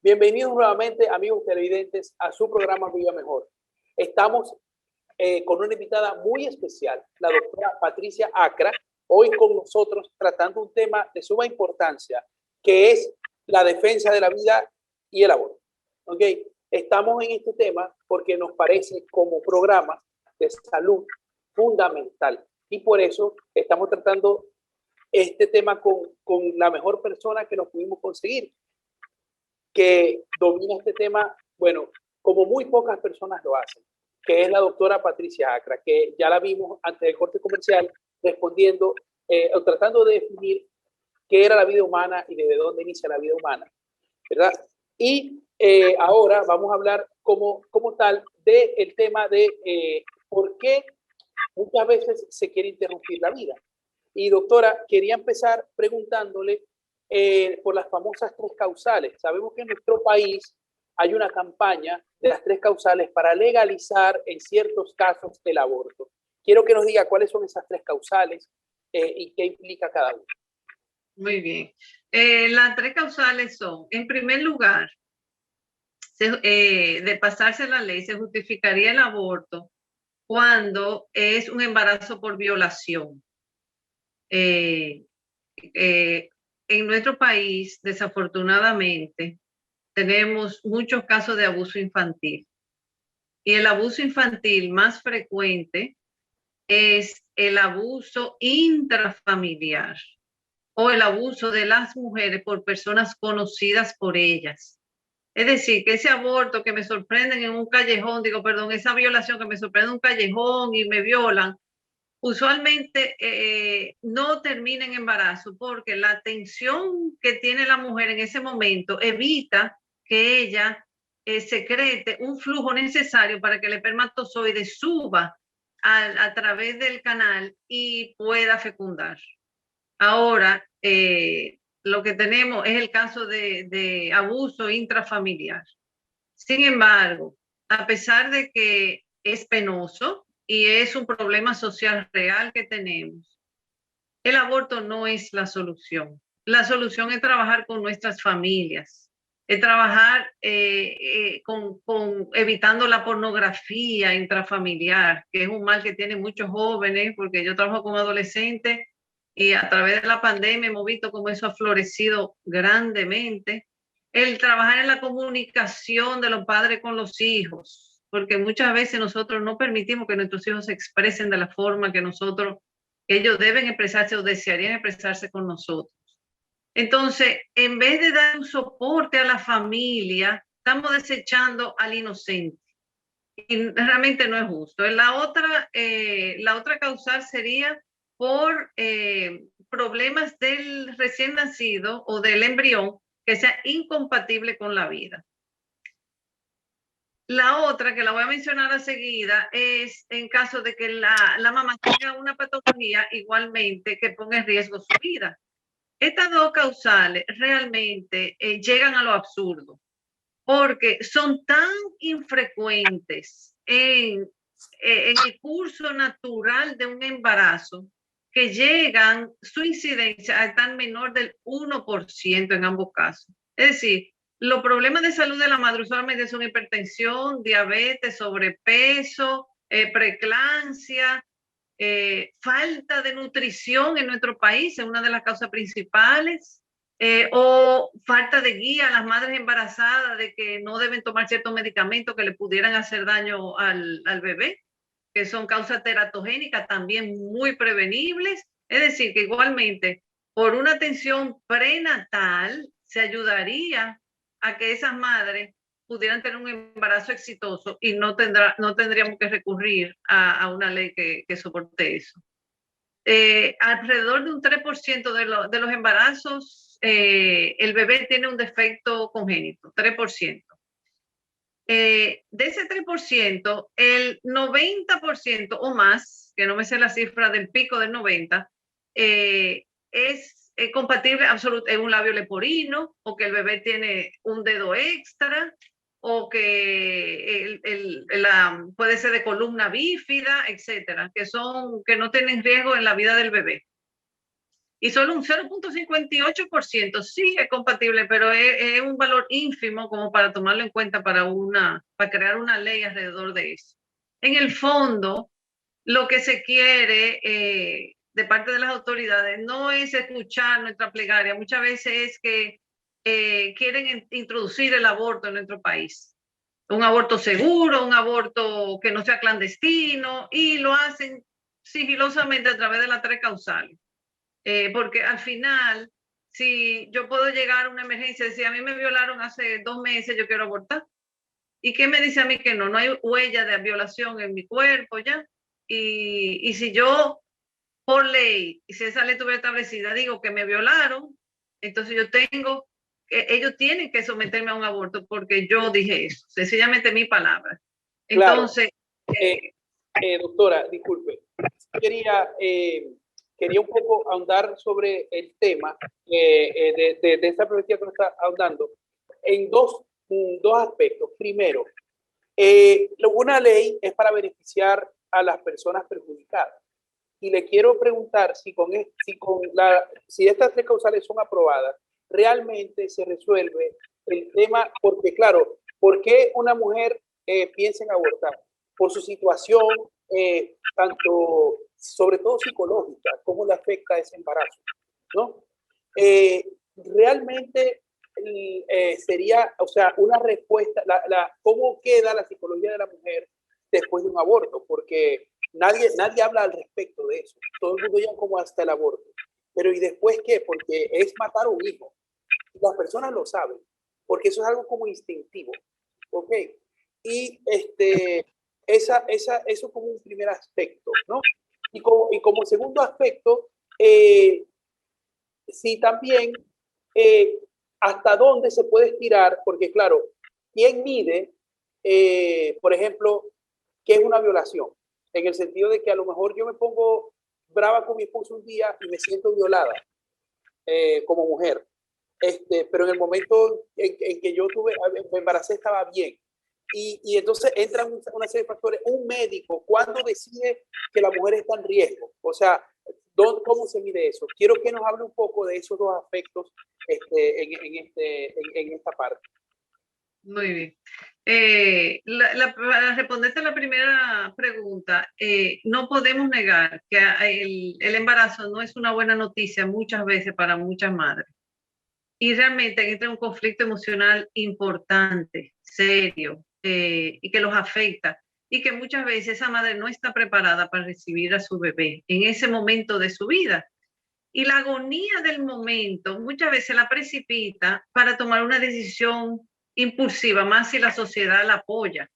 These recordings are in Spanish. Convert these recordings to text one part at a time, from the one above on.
Bienvenidos nuevamente, amigos televidentes, a su programa Viva Mejor. Estamos con una invitada muy especial, la doctora Patricia Acra, hoy con nosotros tratando un tema de suma importancia, que es la defensa de la vida y el aborto. ¿Okay? Estamos en este tema porque nos parece como programa de salud fundamental y por eso estamos tratando este tema con la mejor persona que nos pudimos conseguir, que domina este tema, bueno, como muy pocas personas lo hacen, que es la doctora Patricia Acra, que ya la vimos antes del corte comercial respondiendo o tratando de definir qué era la vida humana y desde dónde inicia la vida humana, ¿verdad? Y ahora vamos a hablar como tal del tema de por qué muchas veces se quiere interrumpir la vida. Y doctora, quería empezar preguntándole por las famosas tres causales. Sabemos que en nuestro país hay una campaña de las tres causales para legalizar en ciertos casos el aborto. Quiero que nos diga cuáles son esas tres causales y qué implica cada una. Muy bien. Las tres causales son, en primer lugar, de pasarse la ley, se justificaría el aborto cuando es un embarazo por violación. En nuestro país, desafortunadamente, tenemos muchos casos de abuso infantil. Y el abuso infantil más frecuente es el abuso intrafamiliar o el abuso de las mujeres por personas conocidas por ellas. Es decir, que ese aborto que me sorprenden en un callejón, esa violación que me sorprende en un callejón y me violan, usualmente no termina en embarazo porque la atención que tiene la mujer en ese momento evita que ella secrete un flujo necesario para que el espermatozoide suba a través del canal y pueda fecundar. Ahora, lo que tenemos es el caso de abuso intrafamiliar. Sin embargo, a pesar de que es penoso y es un problema social real que tenemos, el aborto no es la solución. La solución es trabajar con nuestras familias, es trabajar con evitando la pornografía intrafamiliar, que es un mal que tienen muchos jóvenes, porque yo trabajo con adolescentes y a través de la pandemia hemos visto cómo eso ha florecido grandemente. El trabajar en la comunicación de los padres con los hijos, porque muchas veces nosotros no permitimos que nuestros hijos se expresen de la forma que ellos deben expresarse o desearían expresarse con nosotros. Entonces, en vez de dar un soporte a la familia, estamos desechando al inocente. Y realmente no es justo. La otra causal sería por problemas del recién nacido o del embrión que sea incompatible con la vida. La otra, que la voy a mencionar enseguida, es en caso de que la mamá tenga una patología igualmente que ponga en riesgo su vida. Estas dos causales realmente llegan a lo absurdo, porque son tan infrecuentes en el curso natural de un embarazo que llegan, su incidencia a tan menor del 1% en ambos casos. Es decir, los problemas de salud de la madre usualmente son hipertensión, diabetes, sobrepeso, preeclampsia, falta de nutrición en nuestro país es una de las causas principales, o falta de guía a las madres embarazadas de que no deben tomar ciertos medicamentos que le pudieran hacer daño al bebé, que son causas teratogénicas también muy prevenibles. Es decir, que igualmente por una atención prenatal se ayudaría a que esas madres pudieran tener un embarazo exitoso y no tendríamos que recurrir a una ley que soporte eso. Alrededor de un 3% de los embarazos, el bebé tiene un defecto congénito, 3%. De ese 3%, el 90% o más, que no me sé la cifra del pico del 90%, es compatible absolutamente en un labio leporino, o que el bebé tiene un dedo extra, o que puede ser de columna bífida, etcétera, que no tienen riesgo en la vida del bebé. y solo un 0.58% sí es compatible, pero es un valor ínfimo como para tomarlo en cuenta para crear una ley alrededor de eso. En el fondo, lo que se quiere de parte de las autoridades no es escuchar nuestra plegaria, muchas veces es que quieren introducir el aborto en nuestro país. Un aborto seguro, un aborto que no sea clandestino, y lo hacen sigilosamente a través de las 3 causales. Porque al final, si yo puedo llegar a una emergencia y decir, a mí me violaron hace 2 meses, yo quiero abortar. ¿Y qué me dice a mí que no? No hay huella de violación en mi cuerpo ya. Y si yo, por ley, y si esa ley estuviera establecida, digo que me violaron, entonces ellos tienen que someterme a un aborto porque yo dije eso, sencillamente mi palabra. Entonces, claro. Doctora, disculpe, quería un poco ahondar sobre el tema de esta perspectiva que nos está ahondando en dos aspectos. Primero, una ley es para beneficiar a las personas perjudicadas. Y le quiero preguntar si estas 3 causales son aprobadas, realmente se resuelve el tema, porque claro, ¿por qué una mujer piensa en abortar? Por su situación, tanto, sobre todo psicológica, cómo le afecta ese embarazo, ¿no? Realmente sería, o sea, una respuesta, ¿cómo queda la psicología de la mujer después de un aborto? Porque nadie habla al respecto de eso. Todo el mundo ya como hasta el aborto. Pero ¿y después qué? Porque es matar a un hijo. Las personas lo saben, porque eso es algo como instintivo. ¿Ok? Y eso como un primer aspecto, ¿no? Y como segundo aspecto, sí también hasta dónde se puede estirar, porque claro, ¿quién mide, por ejemplo, qué es una violación? En el sentido de que a lo mejor yo me pongo brava con mi esposo un día y me siento violada como mujer. Pero en el momento en que yo me embaracé estaba bien. Y entonces entran una serie de factores. Un médico, ¿cuándo decide que la mujer está en riesgo? O sea, ¿cómo se mide eso? Quiero que nos hable un poco de esos dos aspectos en esta parte. muy bien. Para responderte a la primera pregunta, no podemos negar que el embarazo no es una buena noticia muchas veces para muchas madres. Y realmente entra un conflicto emocional importante, serio, y que los afecta. Y que muchas veces esa madre no está preparada para recibir a su bebé en ese momento de su vida. Y la agonía del momento muchas veces la precipita para tomar una decisión impulsiva, más si la sociedad la apoya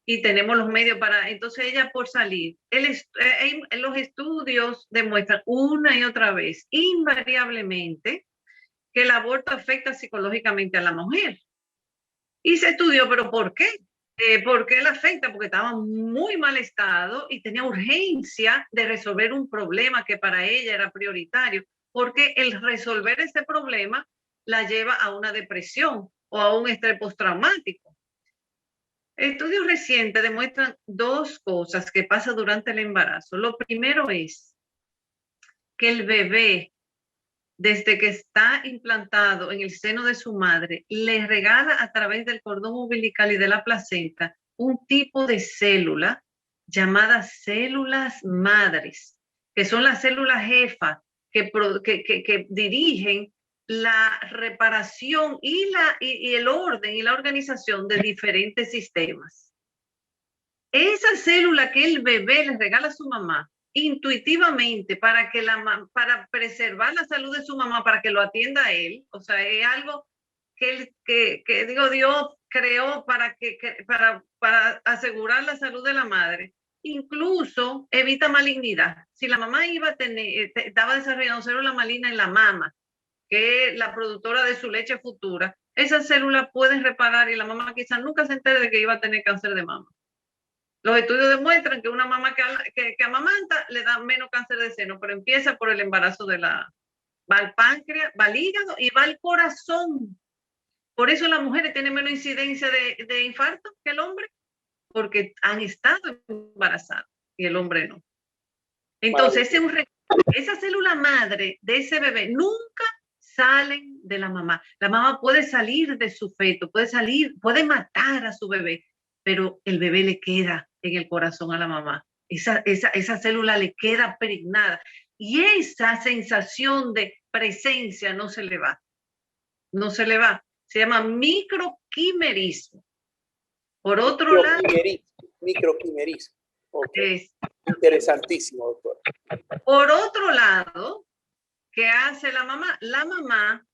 y tenemos los medios para, entonces ella por salir. Los estudios demuestran una y otra vez, invariablemente, que el aborto afecta psicológicamente a la mujer. Y se estudió, ¿pero por qué? ¿Por qué la afecta? Porque estaba en muy mal estado y tenía urgencia de resolver un problema que para ella era prioritario, porque el resolver ese problema la lleva a una depresión o a un estrés postraumático. Estudios recientes demuestran 2 cosas que pasan durante el embarazo. Lo primero es que el bebé, desde que está implantado en el seno de su madre, le regala a través del cordón umbilical y de la placenta un tipo de célula llamadas células madres, que son las células jefa que dirigen la reparación y el orden y la organización de diferentes sistemas. Esa célula que el bebé le regala a su mamá intuitivamente para preservar la salud de su mamá, para que lo atienda a él, o sea, es algo que Dios creó para asegurar la salud de la madre. Incluso evita malignidad. Si la mamá estaba desarrollando célula maligna en la mama, que es la productora de su leche futura, esas células pueden reparar y la mamá quizás nunca se entere de que iba a tener cáncer de mama. Los estudios demuestran que una mamá que amamanta le da menos cáncer de seno, pero empieza por el embarazo va al páncreas, va al hígado y va al corazón. Por eso las mujeres tienen menos incidencia de infarto que el hombre, porque han estado embarazadas y el hombre no. Entonces, ese es un recurso esa célula madre de ese bebé nunca salen de la mamá. La mamá puede salir de su feto, puede matar a su bebé, pero el bebé le queda en el corazón a la mamá. Esa célula le queda pregnada. Y esa sensación de presencia no se le va. No se le va. Se llama microquimerismo. Por otro lado, microquimerismo. es, Interesantísimo, doctor. Por otro lado, ¿qué hace la mamá? La mamá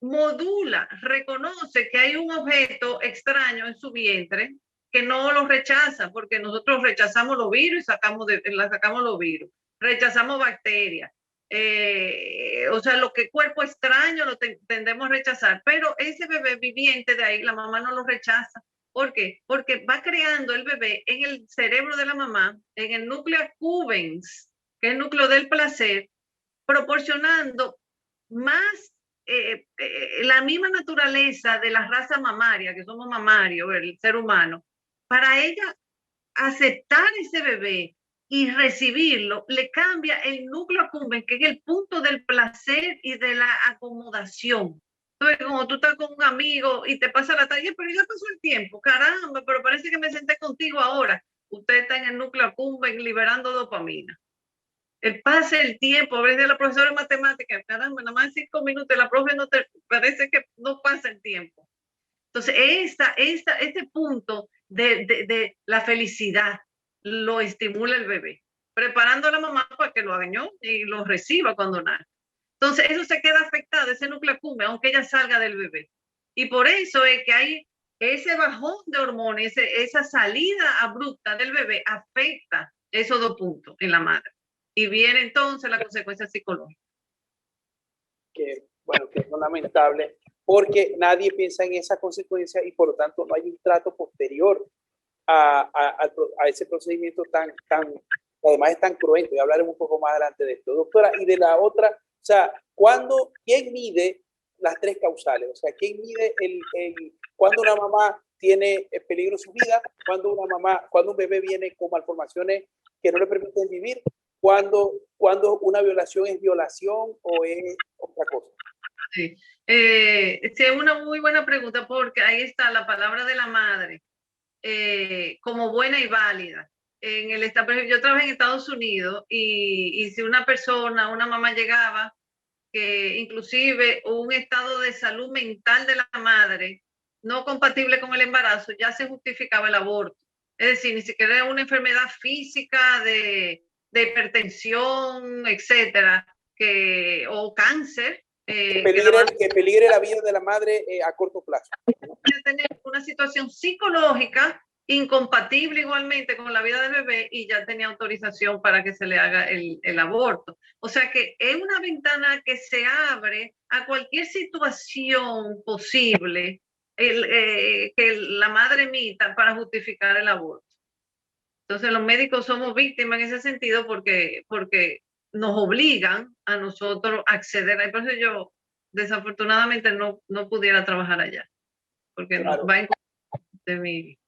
modula, reconoce que hay un objeto extraño en su vientre que no lo rechaza, porque nosotros rechazamos los virus y sacamos los virus, rechazamos bacterias. O sea, lo que cuerpo extraño lo tendemos a rechazar, pero ese bebé viviente de ahí, la mamá no lo rechaza. ¿Por qué? Porque va creando el bebé en el cerebro de la mamá, en el núcleo accumbens, que es el núcleo del placer, proporcionando más la misma naturaleza de la raza mamaria, que somos mamarios, el ser humano, para ella aceptar ese bebé y recibirlo, le cambia el núcleo accumbens, que es el punto del placer y de la acomodación. Entonces, como tú estás con un amigo y te pasa la talla, pero ya pasó el tiempo, caramba, pero parece que me senté contigo ahora. Usted está en el núcleo accumbens liberando dopamina. Pase el tiempo, a veces la profesora de matemáticas, caramba, nada más 5 minutos, la profe no te parece que no pasa el tiempo. Entonces, este punto de la felicidad lo estimula el bebé, preparando a la mamá para que lo haga y lo reciba cuando nace. Entonces, eso se queda afectado, ese núcleo accumbens, aunque ella salga del bebé. Y por eso es que hay ese bajón de hormonas, esa salida abrupta del bebé afecta esos 2 puntos en la madre. Y viene entonces la consecuencia psicológica. Que, bueno, que es lamentable, porque nadie piensa en esa consecuencia y por lo tanto no hay un trato posterior a ese procedimiento tan, además es tan cruento, y hablaremos un poco más adelante de esto. Doctora, y de la otra, o sea, ¿quién mide las 3 causales? O sea, ¿quién mide cuando una mamá tiene peligro su vida, cuando un bebé viene con malformaciones que no le permiten vivir, cuando una violación es violación o es otra cosa? Sí. Es una muy buena pregunta, porque ahí está la palabra de la madre como buena y válida. Yo trabajé en Estados Unidos y si una mamá llegaba que inclusive un estado de salud mental de la madre no compatible con el embarazo, ya se justificaba el aborto. Es decir, ni siquiera era una enfermedad física de hipertensión, etcétera, o cáncer. Que peligre la vida de la madre a corto plazo. Tener una situación psicológica incompatible igualmente con la vida del bebé y ya tenía autorización para que se le haga el aborto. O sea que es una ventana que se abre a cualquier situación posible que la madre emita para justificar el aborto. Entonces los médicos somos víctimas en ese sentido porque nos obligan a nosotros a acceder a. Por eso yo desafortunadamente no pudiera trabajar allá, porque claro, va en contra de mi.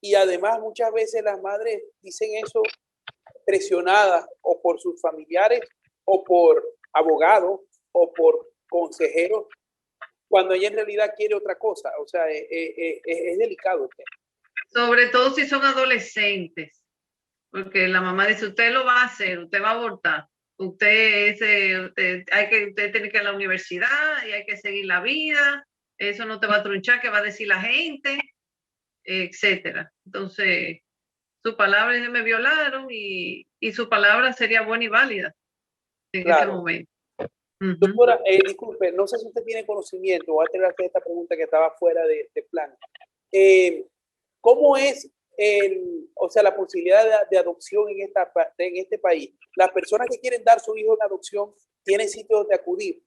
Y además muchas veces las madres dicen eso presionadas o por sus familiares o por abogados o por consejeros, cuando ella en realidad quiere otra cosa. O sea, es delicado el tema. Sobre todo si son adolescentes, porque la mamá dice, usted lo va a hacer, usted va a abortar, usted tiene que ir a la universidad y hay que seguir la vida, eso no te va a trunchar, ¿qué va a decir la gente? Etcétera. Entonces, su palabra me violaron y su palabra sería buena y válida en ese momento. Doctora, disculpe, no sé si usted tiene conocimiento, voy a tener esta pregunta que estaba fuera de plan. ¿Cómo es la posibilidad de adopción en este país? Las personas que quieren dar su hijo en adopción tienen sitios donde acudir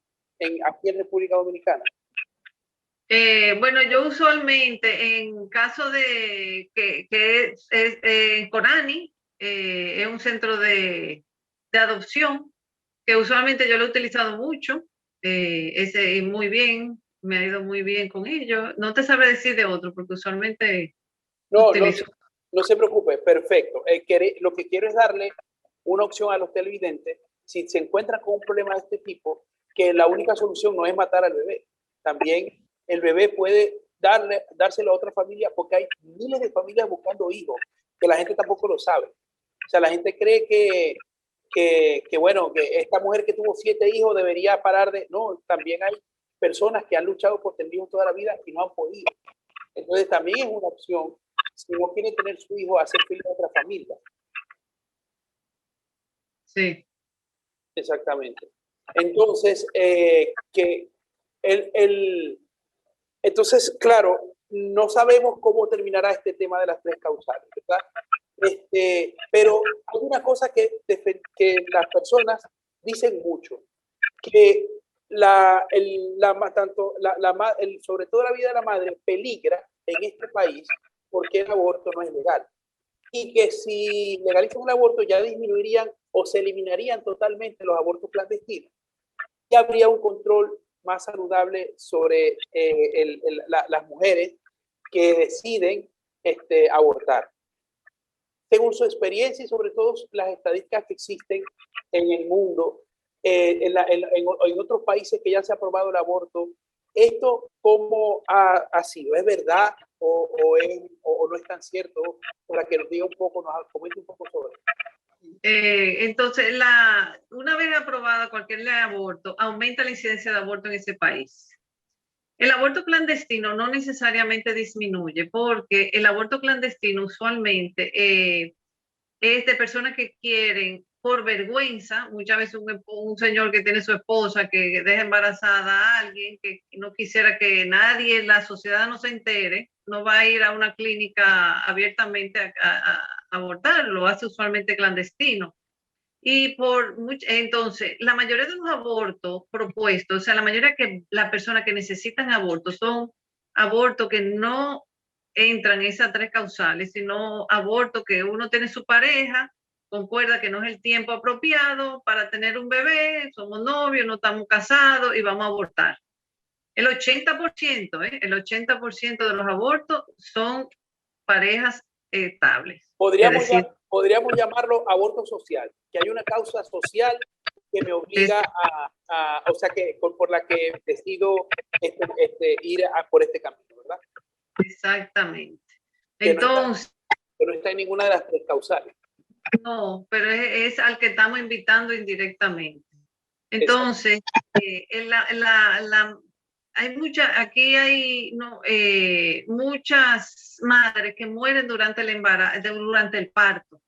aquí en República Dominicana. Bueno, yo usualmente en caso de que es Conani, es un centro de adopción que usualmente yo lo he utilizado mucho, muy bien, me ha ido muy bien con ellos. No te sabré decir de otro porque usualmente utilizo. No se preocupe, perfecto. Lo que quiero es darle una opción a los televidentes si se encuentran con un problema de este tipo, que la única solución no es matar al bebé. También el bebé puede dárselo a otra familia, porque hay miles de familias buscando hijos, que la gente tampoco lo sabe. O sea, la gente cree que bueno, que esta mujer que tuvo 7 hijos debería parar de... No, también hay personas que han luchado por tener hijos toda la vida y no han podido. Entonces también es una opción, si no quiere tener su hijo, hacer fila de otra familia. Sí. Exactamente. Entonces, entonces, claro, no sabemos cómo terminará este tema de las 3 causales, ¿verdad? Pero hay una cosa que las personas dicen mucho, que sobre todo la vida de la madre peligra en este país porque el aborto no es legal. Y que si legalizan el aborto ya disminuirían o se eliminarían totalmente los abortos clandestinos. Y habría un control más saludable sobre las mujeres que deciden abortar. Según su experiencia y sobre todo las estadísticas que existen en el mundo, en otros países que ya se ha aprobado el aborto, ¿esto cómo ha sido? ¿Es verdad o no es tan cierto? Para que nos diga un poco, nos comente un poco sobre eso. Entonces, una vez aprobada cualquier ley de aborto, aumenta la incidencia de aborto en ese país. El aborto clandestino no necesariamente disminuye, porque el aborto clandestino usualmente es de personas que quieren, por vergüenza, muchas veces un señor que tiene su esposa, que deja embarazada a alguien, que no quisiera que nadie en la sociedad no se entere, no va a ir a una clínica abiertamente a abortar, lo hace usualmente clandestino. Y entonces, la mayoría de los abortos propuestos, o sea, la mayoría que las personas que necesitan abortos son abortos que no entran en esas 3 causales, sino abortos que uno tiene su pareja, concuerda que no es el tiempo apropiado para tener un bebé, somos novios, no estamos casados y vamos a abortar. El 80%, el 80% de los abortos son parejas estables. Podríamos llamarlo aborto social, que hay una causa social que me obliga o sea, que por la que decido ir por este camino, ¿verdad? Exactamente. Entonces, que no está en ninguna de las 3 causales. No, pero es al que estamos invitando indirectamente. Entonces, aquí hay muchas madres que mueren durante el embarazo, durante el parto.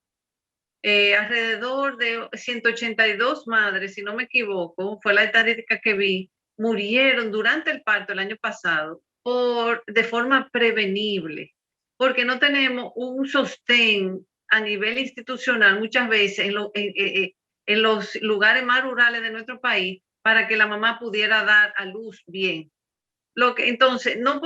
Alrededor de 182 madres, si no me equivoco, fue la estadística que vi, murieron durante el parto el año pasado de forma prevenible, porque no tenemos un sostén a nivel institucional muchas veces en los lugares más rurales de nuestro país para que la mamá pudiera dar a luz bien. Entonces, no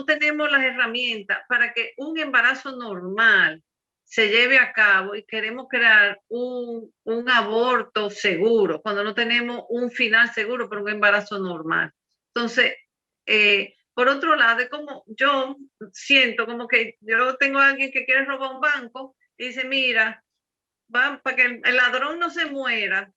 tenemos las herramientas para que un embarazo normal se lleve a cabo y queremos crear un aborto seguro, cuando no tenemos un final seguro para un embarazo normal. Entonces, por otro lado, es como yo siento como que yo tengo a alguien que quiere robar un banco y dice, mira, para que el ladrón no se muera,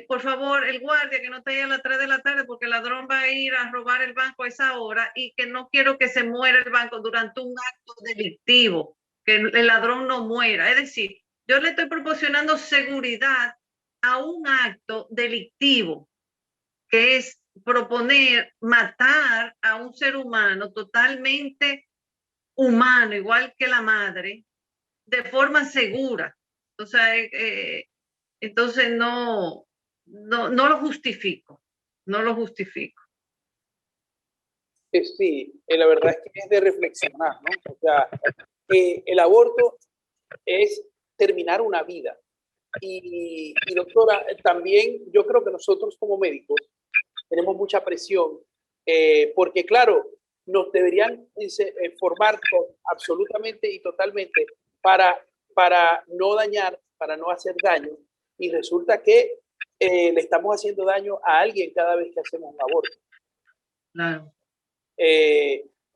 por favor, el guardia que no esté ahí a las 3 de la tarde porque el ladrón va a ir a robar el banco a esa hora y que no quiero que se muera el banco durante un acto delictivo, que el ladrón no muera. Es decir, yo le estoy proporcionando seguridad a un acto delictivo, que es proponer matar a un ser humano totalmente humano, igual que la madre, de forma segura. O sea, entonces no lo justifico, no lo justifico. Sí, la verdad es que es de reflexionar, ¿no? O sea, el aborto es terminar una vida. Y doctora, también yo creo que nosotros como médicos tenemos mucha presión, porque claro, nos deberían formar absolutamente y totalmente para no dañar, para no hacer daño, y resulta que le estamos haciendo daño a alguien cada vez que hacemos un aborto. Claro.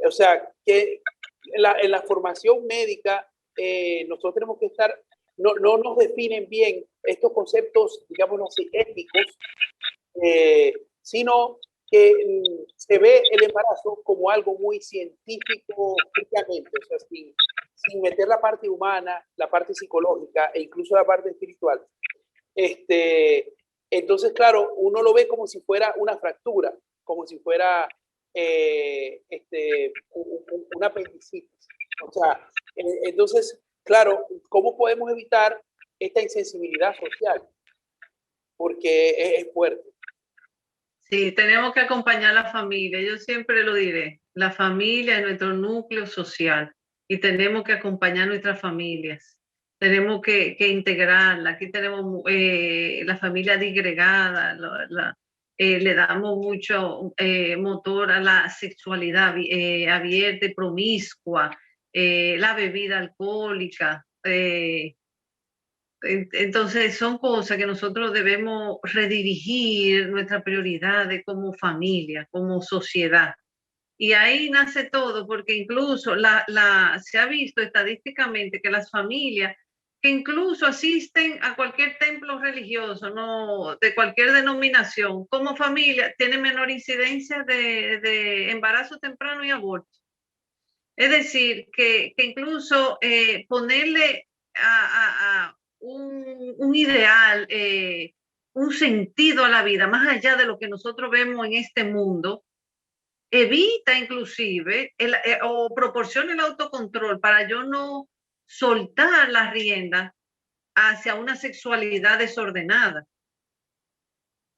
O sea, que en la formación médica nosotros tenemos que estar no nos definen bien estos conceptos, digamos así, éticos, sino que se ve el embarazo como algo muy científico, fríamente, o sea, sin meter la parte humana, la parte psicológica e incluso la parte espiritual. Entonces, claro, uno lo ve como si fuera una fractura, como si fuera una apendicitis. O sea, entonces, claro, ¿cómo podemos evitar esta insensibilidad social? Porque es fuerte. Sí, tenemos que acompañar a la familia. Yo siempre lo diré. La familia es nuestro núcleo social y tenemos que acompañar a nuestras familias. Tenemos que integrarla. Aquí tenemos la familia disgregada, le damos mucho motor a la sexualidad abierta y promiscua, la bebida alcohólica. Entonces son cosas que nosotros debemos redirigir nuestras prioridades como familia, como sociedad. Y ahí nace todo, porque incluso se ha visto estadísticamente que las familias que incluso asisten a cualquier templo religioso, no, de cualquier denominación, como familia, tienen menor incidencia de embarazo temprano y aborto. Es decir, que incluso ponerle a un ideal, un sentido a la vida, más allá de lo que nosotros vemos en este mundo, evita inclusive o proporciona el autocontrol para yo no soltar las riendas hacia una sexualidad desordenada.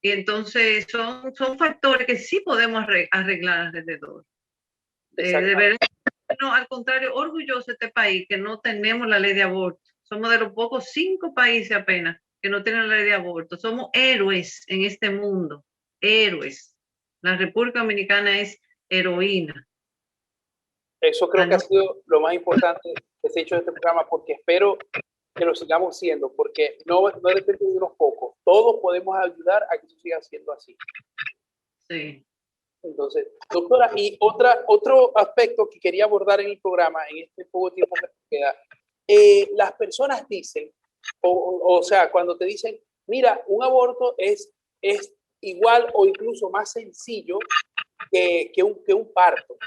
Y entonces son factores que sí podemos arreglar alrededor. No, al contrario, orgulloso de este país que no tenemos la ley de aborto. Somos de los pocos 5 países apenas que no tienen la ley de aborto. Somos héroes en este mundo, héroes. La República Dominicana es heroína. Eso creo que ha sido lo más importante que se ha hecho en este programa, porque espero que lo sigamos siendo, porque no depende de unos pocos. Todos podemos ayudar a que eso siga siendo así. Sí. Entonces, doctora, y otro aspecto que quería abordar en el programa, en este poco tiempo que nos queda, las personas dicen, o sea, cuando te dicen, mira, un aborto es igual o incluso más sencillo que un parto.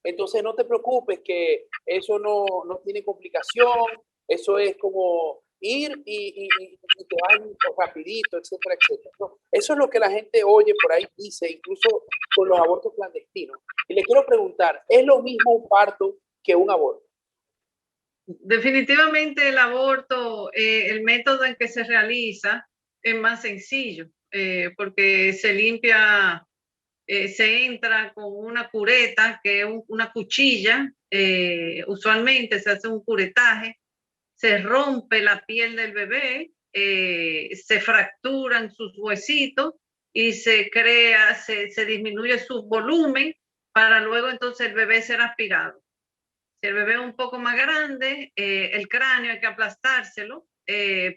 Entonces, no te preocupes que eso no tiene complicación, eso es como ir y te van rapidito, etcétera, etcétera. ¿No? Eso es lo que la gente oye por ahí, dice, incluso con los abortos clandestinos. Y le quiero preguntar, ¿es lo mismo un parto que un aborto? Definitivamente el aborto, el método en que se realiza es más sencillo, porque se limpia, se entra con una cureta, que es una cuchilla, usualmente se hace un curetaje, se rompe la piel del bebé, se fracturan sus huesitos y se disminuye su volumen para luego entonces el bebé ser aspirado. Si el bebé es un poco más grande, el cráneo hay que aplastárselo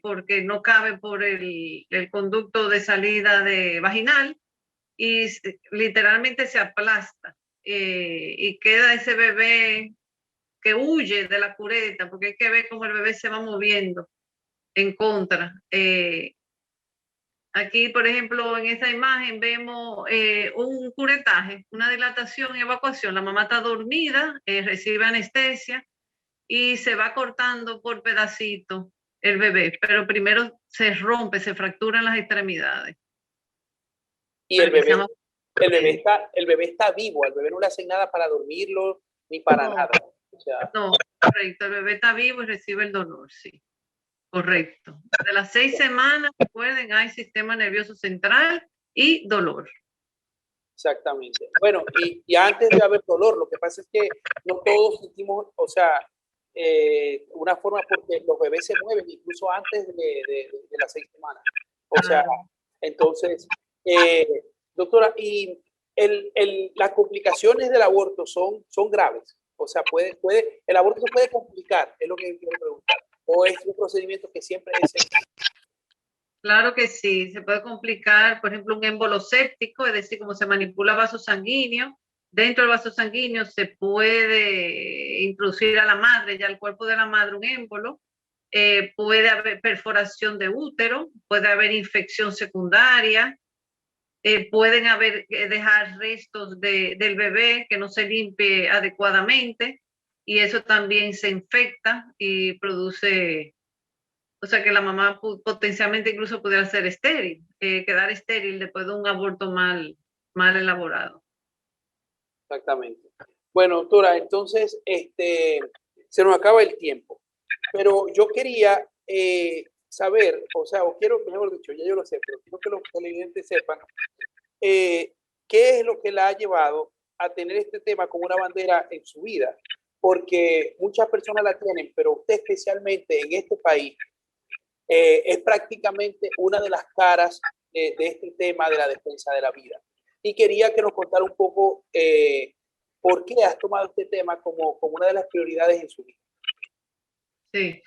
porque no cabe por el conducto de salida vaginal y literalmente se aplasta y queda ese bebé que huye de la cureta, porque hay que ver cómo el bebé se va moviendo en contra. Aquí, por ejemplo, en esta imagen vemos un curetaje, una dilatación y evacuación. La mamá está dormida, recibe anestesia y se va cortando por pedacitos el bebé, pero primero se rompe, se fracturan las extremidades. Y el bebé está vivo, al bebé no le hacen nada para dormirlo ni para nada. O sea, no, correcto, el bebé está vivo y recibe el dolor, sí. Correcto. De las 6 semanas, recuerden, hay sistema nervioso central y dolor. Exactamente. Bueno, y antes de haber dolor, lo que pasa es que no todos sentimos, o sea, una forma porque los bebés se mueven incluso antes de las 6 semanas. O sea, entonces, doctora, y las complicaciones del aborto son graves. O sea, el aborto se puede complicar, es lo que quiero preguntar. ¿O es un procedimiento que siempre es? Claro que sí, se puede complicar, por ejemplo, un émbolo séptico, es decir, como se manipula vaso sanguíneo. Dentro del vaso sanguíneo se puede introducir a la madre, ya al cuerpo de la madre, un émbolo puede haber perforación de útero, puede haber infección secundaria, pueden haber dejar restos del bebé que no se limpie adecuadamente y eso también se infecta y produce, o sea que la mamá potencialmente incluso pudiera ser estéril, quedar estéril después de un aborto mal elaborado. Exactamente. Bueno, doctora, entonces se nos acaba el tiempo, pero yo quería saber, o sea, o quiero, mejor dicho, ya yo lo sé, pero quiero que los televidentes sepan qué es lo que la ha llevado a tener este tema como una bandera en su vida, porque muchas personas la tienen, pero usted especialmente en este país es prácticamente una de las caras de este tema de la defensa de la vida. Y quería que nos contara un poco por qué has tomado este tema como una de las prioridades en su vida. Sí,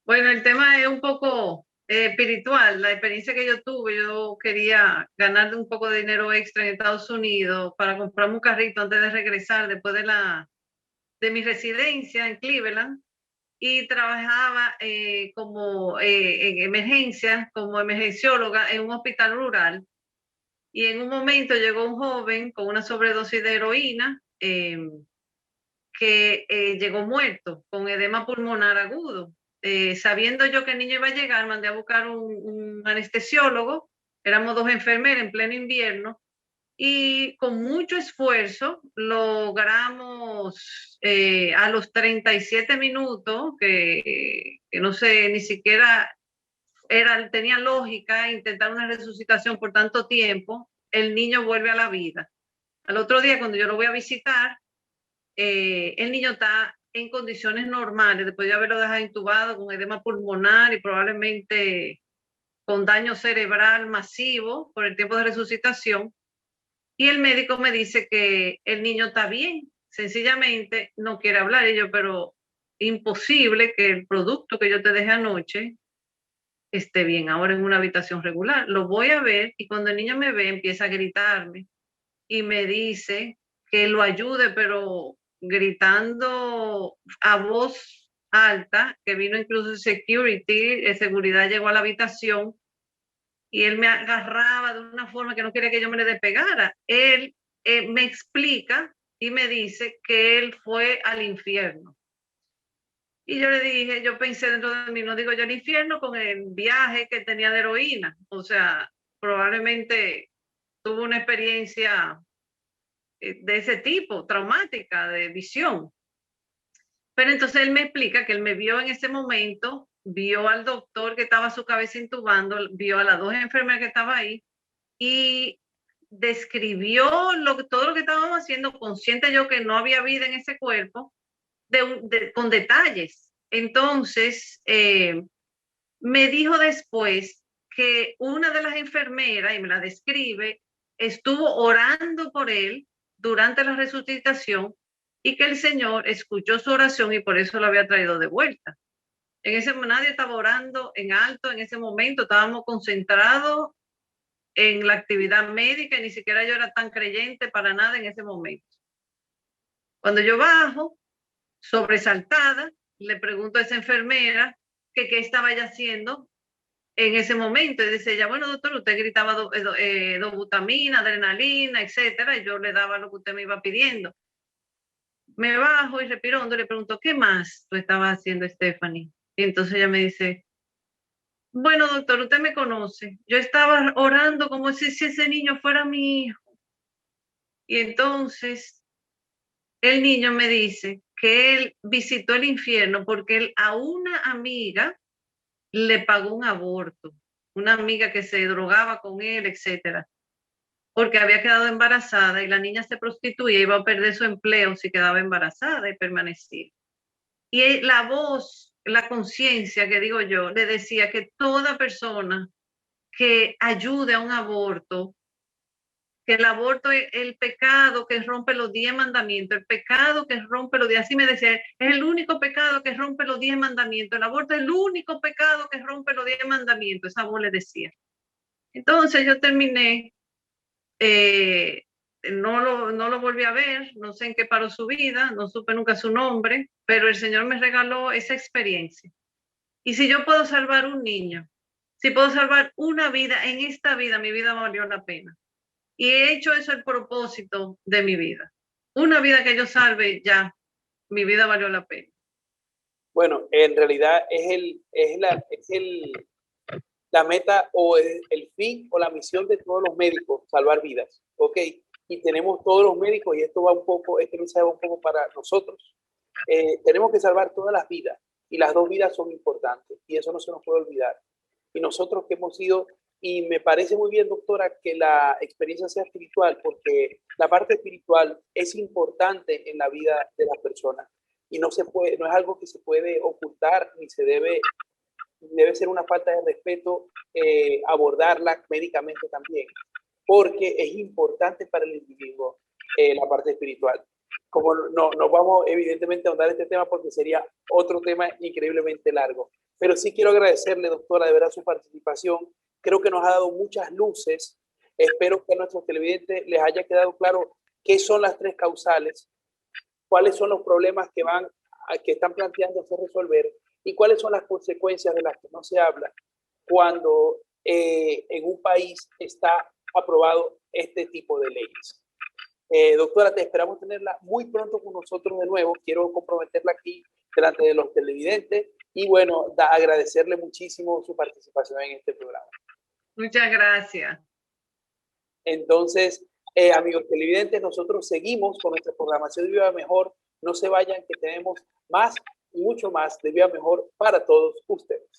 bueno, el tema es un poco espiritual. La experiencia que yo tuve, yo quería ganar un poco de dinero extra en Estados Unidos para comprarme un carrito antes de regresar después de mi residencia en Cleveland y trabajaba en emergencia, como emergencióloga en un hospital rural. Y en un momento llegó un joven con una sobredosis de heroína que llegó muerto con edema pulmonar agudo. Sabiendo yo que el niño iba a llegar, mandé a buscar un anestesiólogo. Éramos dos enfermeras en pleno invierno y con mucho esfuerzo logramos a los 37 minutos, que no sé, ni siquiera tenía lógica intentar una resucitación por tanto tiempo, el niño vuelve a la vida. Al otro día, cuando yo lo voy a visitar, el niño está en condiciones normales, después de haberlo dejado intubado con edema pulmonar y probablemente con daño cerebral masivo por el tiempo de resucitación. Y el médico me dice que el niño está bien, sencillamente no quiere hablar. Y yo, pero imposible que el producto que yo te dejé anoche esté bien ahora en una habitación regular. Lo voy a ver y cuando el niño me ve empieza a gritarme y me dice que lo ayude, pero gritando a voz alta, que vino incluso security, seguridad llegó a la habitación y él me agarraba de una forma que no quería que yo me le despegara. Él me explica y me dice que él fue al infierno. Y yo le dije, yo pensé dentro de mí, no digo yo al infierno con el viaje que tenía de heroína. O sea, probablemente tuvo una experiencia de ese tipo, traumática, de visión. Pero entonces él me explica que él me vio en ese momento, vio al doctor que estaba a su cabeza intubando, vio a las dos enfermeras que estaban ahí y describió todo lo que estábamos haciendo, consciente yo que no había vida en ese cuerpo, con detalles. Entonces, me dijo después que una de las enfermeras, y me la describe, estuvo orando por él durante la resucitación y que el Señor escuchó su oración y por eso lo había traído de vuelta. En ese momento nadie estaba orando en alto, en ese momento estábamos concentrados en la actividad médica y ni siquiera yo era tan creyente para nada en ese momento. Cuando yo bajo, sobresaltada, le pregunto a esa enfermera que qué estaba ella haciendo en ese momento. Y dice ella, bueno, doctor, usted gritaba dobutamina, adrenalina, etcétera, y yo le daba lo que usted me iba pidiendo. Me bajo y respiro hondo, le pregunto, ¿qué más tú estabas haciendo, Stephanie? Y entonces ella me dice, bueno, doctor, usted me conoce. Yo estaba orando como si ese niño fuera mi hijo. Y entonces el niño me dice que él visitó el infierno porque él a una amiga le pagó un aborto, una amiga que se drogaba con él, etcétera, porque había quedado embarazada y la niña se prostituía, iba a perder su empleo si quedaba embarazada y permanecía. Y la voz, la conciencia que digo yo, le decía que toda persona que ayude a un aborto, que el aborto es el pecado que rompe los 10 mandamientos, el pecado que rompe los 10, así me decía, es el único pecado que rompe los 10 mandamientos, el aborto es el único pecado que rompe los 10 mandamientos, esa voz le decía. Entonces yo terminé, no lo volví a ver, no sé en qué paró su vida, no supe nunca su nombre, pero el Señor me regaló esa experiencia Y si yo puedo salvar un niño, si puedo salvar una vida, en esta vida, mi vida valió la pena. Y he hecho eso el propósito de mi vida. Una vida que yo salve, ya, mi vida valió la pena. Bueno, en realidad la meta o el fin o la misión de todos los médicos, salvar vidas, ¿ok? Y tenemos todos los médicos, y esto va un poco, este mensaje va un poco para nosotros. Tenemos que salvar todas las vidas, y las dos vidas son importantes, y eso no se nos puede olvidar. Y nosotros que hemos ido, y me parece muy bien, doctora, que la experiencia sea espiritual, porque la parte espiritual es importante en la vida de las personas, y no se puede, no es algo que se puede ocultar, ni se debe ser una falta de respeto abordarla médicamente también, porque es importante para el individuo la parte espiritual. Como no vamos evidentemente a ahondar este tema porque sería otro tema increíblemente largo, pero sí quiero agradecerle, doctora, de verdad su participación. Creo que nos ha dado muchas luces. Espero que a nuestros televidentes les haya quedado claro qué son las tres causales, cuáles son los problemas que están planteándose resolver y cuáles son las consecuencias de las que no se habla cuando en un país está aprobado este tipo de leyes. Doctora, te esperamos tenerla muy pronto con nosotros de nuevo. Quiero comprometerla aquí delante de los televidentes y bueno, agradecerle muchísimo su participación en este programa. Muchas gracias. Entonces, amigos televidentes, nosotros seguimos con nuestra programación de Viva Mejor. No se vayan, que tenemos más y mucho más de Viva Mejor para todos ustedes.